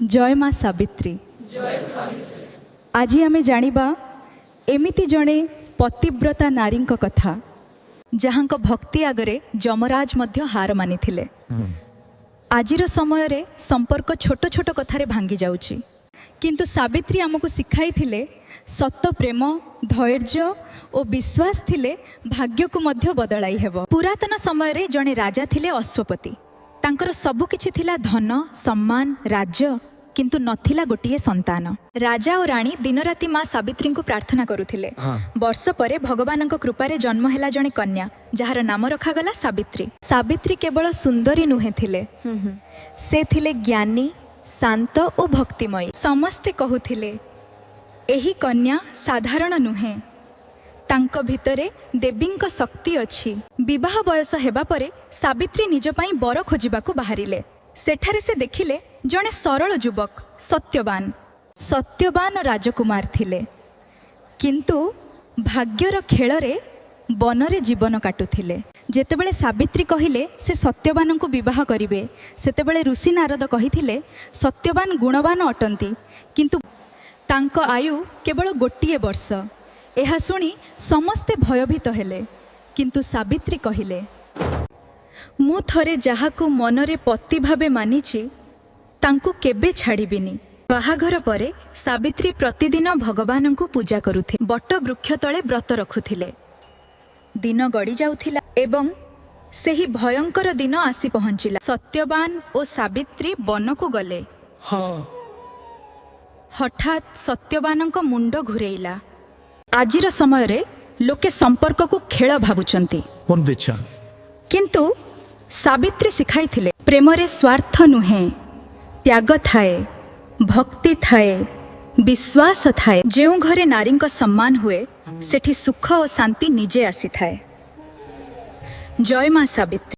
जय माँ सावित्री। आज आमे जानिबा एमिति जणे पतिव्रता नारी कथा जहाँ भक्ति आगरे जमराज मध्य हार मानिथिले। आजिर समय रे संपर्क छोट छोट कथारे भांगी जाउची, किंतु सावित्री आमको शिखाई थिले सत प्रेम धैर्य और विश्वास थिले भाग्य को मध्य बदलाई हेबो। पुरातन समय रे जणे राजा थिले अश्वपति। तांकर सबु किछि थिला धन सम्मान राज्य, किंतु नथिला गोटिए संतान। राजा और रानी दिन राति माँ सावित्री को प्रार्थना करुथिले। वर्ष परे भगवानक कृपारे जन्म हैला जणे कन्या जहार नाम रखागला सावित्री। सावित्री केवल सुंदरी नुहे थिले, से थिले ज्ञानी शांत और भक्तिमयी। समस्ते कहूथिले एही कन्या साधारण नुहे, तांक भितरे देवींक शक्ति अछि। विवाह बयस हेबा परे सावित्री निज पई बर खोजिबाकू बाहरिले। सेठारे से देखिले जणे सरल युवक सत्यवान राजकुमार थिले, किंतु भाग्यर खेଳରେ बनरे जीवन काटुथिले। जेतेबेले सावित्री कहिले से सत्यवान को विवाह करिवे, सेतेबेले ऋषि नारद कहिथिले सत्यवान गुणवान अटंती, किंतु तांक आयु केवल गोटिए वर्ष। एहा सुनी समस्ते भयभीत हेले, किंतु सावित्री कहिले मु थरे जहाकू मनरे पति भावे मानिछि तांकू केबे छाड़िबिनी। बाहाघर परे सावित्री प्रतिदिन भगवान को पूजा करुथे, बट वृक्ष तले व्रत रखुथिले। दिन गड़ी जाउथिला एवं सेही भयंकर दिन आसी पहुंचिला। सत्यवान और सावित्री वन को गले। हठात सत्यवानक मुंड घुरेइला। आजिर समय रे लोके संपर्क को खेल भाबुचंती, किंतु सावित्री शिखाई थिले प्रेम रे स्वार्थ नुहे, त्याग थाए, भक्ति थाए, विश्वास थाए। जेउ घरे नारी सम्मान हुए सेठी सुख और शांति निजे आसी थाए। जय माँ सावित्री।